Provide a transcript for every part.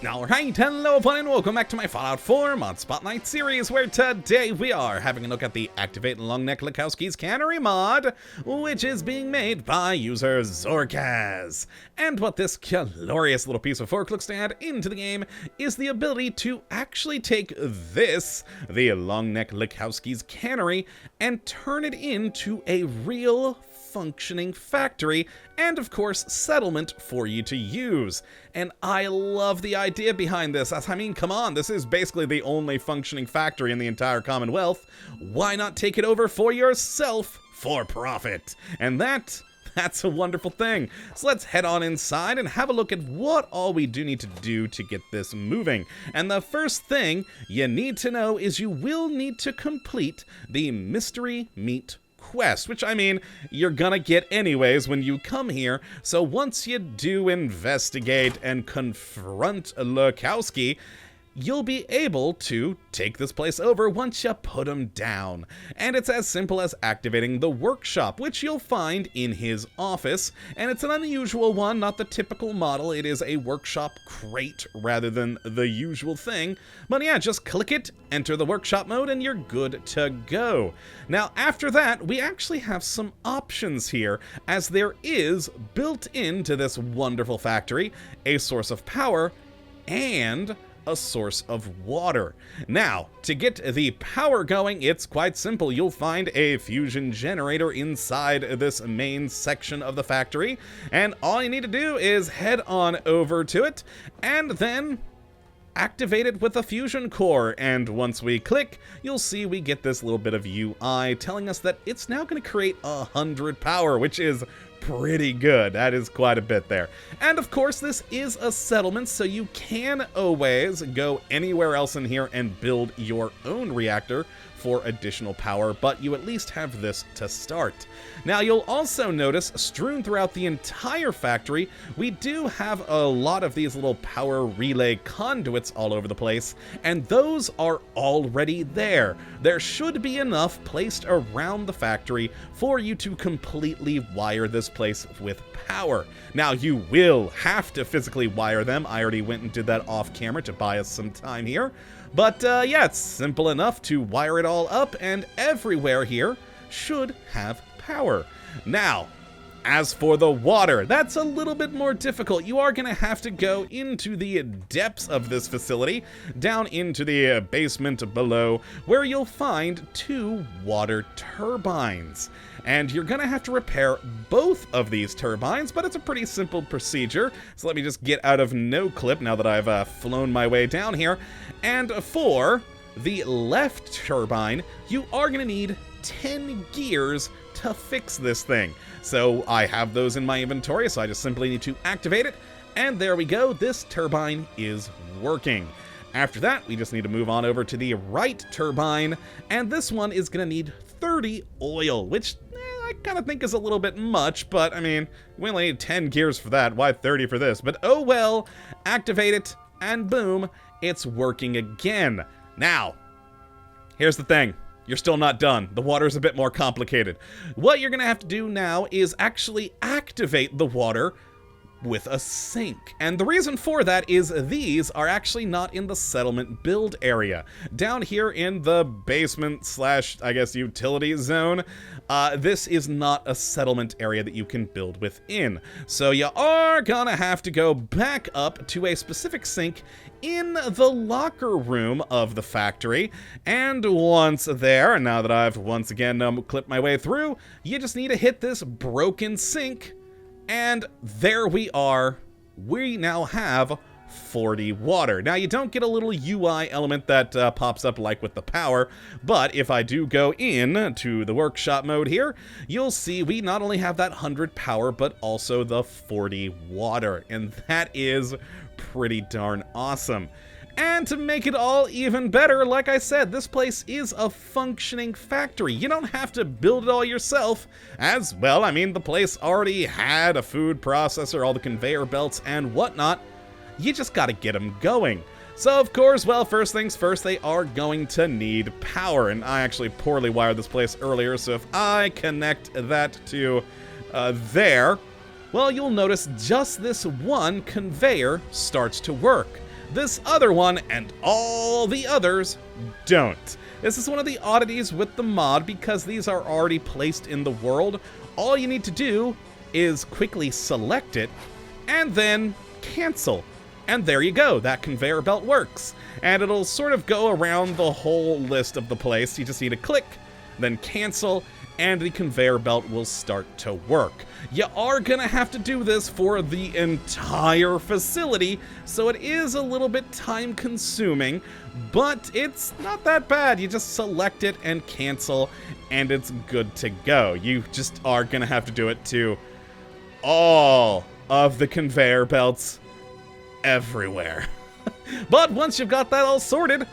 Alright, hello everyone and welcome back to my Fallout 4 Mod Spotlight series, where today we are having a look at the Activate Longneck Lukowski's Cannery mod, which is being made by user Zorkaz. And what this glorious little piece of work looks to add into the game is the ability to actually take this, the Longneck Lukowski's Cannery, and turn it into a real functioning factory and of course settlement for you to use. And I love the idea behind this. I mean, come on, this is basically the only functioning factory in the entire Commonwealth. Why not take it over for yourself for profit? And that's a wonderful thing. So let's head on inside and have a look at what all we do need to do to get this moving. And the first thing you need to know is you will need to complete the Mystery Meat quest, which I mean, you're gonna get anyways when you come here. So once you do investigate and confront Lukowski, you'll be able to take this place over once you put him down. And it's as simple as activating the workshop, which you'll find in his office. And it's an unusual one, not the typical model. It is a workshop crate rather than the usual thing. But yeah, just click it, enter the workshop mode, and you're good to go. Now, after that, we actually have some options here, as there is, built into this wonderful factory, a source of power and a source of water. Now, to get the power going, it's quite simple. You'll find a fusion generator inside this main section of the factory, and all you need to do is head on over to it, and then activate it with a fusion core. And once we click, you'll see we get this little bit of UI telling us that it's now going to create 100 power, which is pretty good. That is quite a bit there. And of course, this is a settlement, so you can always go anywhere else in here and build your own reactor for additional power, but you at least have this to start. Now, you'll also notice strewn throughout the entire factory, we do have a lot of these little power relay conduits all over the place, and those are already there. There should be enough placed around the factory for you to completely wire this place with power. Now, you will have to physically wire them. I already went and did that off camera to buy us some time here. But yeah, it's simple enough to wire it all up, and everywhere here should have power. Now, as for the water, that's a little bit more difficult. You are going to have to go into the depths of this facility, down into the basement below, where you'll find 2 water turbines. And you're going to have to repair both of these turbines, but it's a pretty simple procedure. So let me just get out of no clip now that I've flown my way down here. And for the left turbine, you are going to need 10 gears to fix this thing. So I have those in my inventory, so I just simply need to activate it. And there we go, this turbine is working. After that, we just need to move on over to the right turbine, and this one is going to need 30 oil, which I kind of think is a little bit much, but I mean, we only need 10 gears for that, why 30 for this? But oh well, activate it, and boom, it's working again. Now, here's the thing. You're still not done. The water's a bit more complicated. What you're going to have to do now is actually activate the water with a sink. And the reason for that is these are actually not in the settlement build area. Down here in the basement slash, I guess, utility zone, this is not a settlement area that you can build within. So you are gonna have to go back up to a specific sink in the locker room of the factory. And once there, now that I've once again clipped my way through, you just need to hit this broken sink. And there we are. We now have 40 water. Now, you don't get a little UI element that pops up like with the power, but if I do go in to the workshop mode here, you'll see we not only have that 100 power, but also the 40 water, and that is pretty darn awesome. And to make it all even better, like I said, this place is a functioning factory. You don't have to build it all yourself, as well, I mean, the place already had a food processor, all the conveyor belts and whatnot. You just gotta get them going. So, of course, well, first things first, they are going to need power, and I actually poorly wired this place earlier, so if I connect that to there, well, you'll notice just this one conveyor starts to work. This other one and all the others don't. This is one of the oddities with the mod because these are already placed in the world. All you need to do is quickly select it and then cancel. And there you go, that conveyor belt works. And it'll sort of go around the whole list of the place. You just need to click, then cancel, and the conveyor belt will start to work. You are gonna have to do this for the entire facility, so it is a little bit time consuming, but it's not that bad. You just select it and cancel, and it's good to go. You just are gonna have to do it to all of the conveyor belts everywhere. But once you've got that all sorted,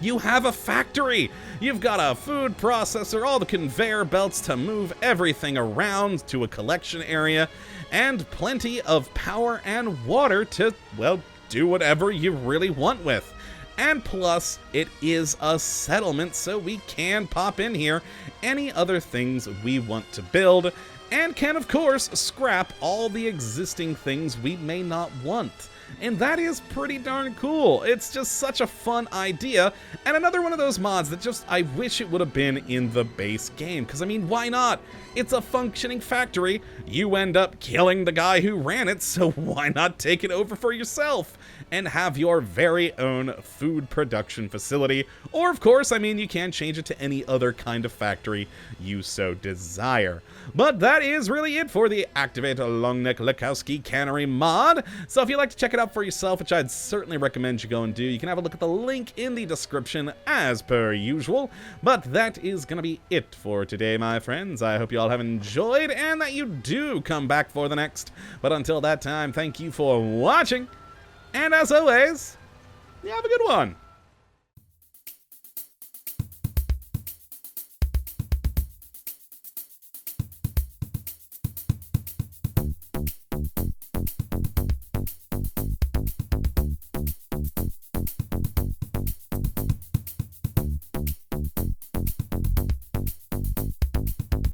you have a factory. You've got a food processor, all the conveyor belts to move everything around to a collection area, and plenty of power and water to, well, do whatever you really want with. And plus, it is a settlement, so we can pop in here any other things we want to build, and can, of course, scrap all the existing things we may not want. And that is pretty darn cool. It's just such a fun idea, and another one of those mods that just, I wish it would have been in the base game, because I mean, why not? It's a functioning factory. You end up killing the guy who ran it, so why not take it over for yourself and have your very own food production facility? Or of course, I mean, you can change it to any other kind of factory you so desire. But that is really it for the Activate Longneck Lukowski Cannery mod. So if you'd like to check it out for yourself, which I'd certainly recommend you go and do, you can have a look at the link in the description as per usual. But that is going to be it for today, my friends. I hope you all have enjoyed and that you do come back for the next. But until that time, thank you for watching. And as always, you have a good one.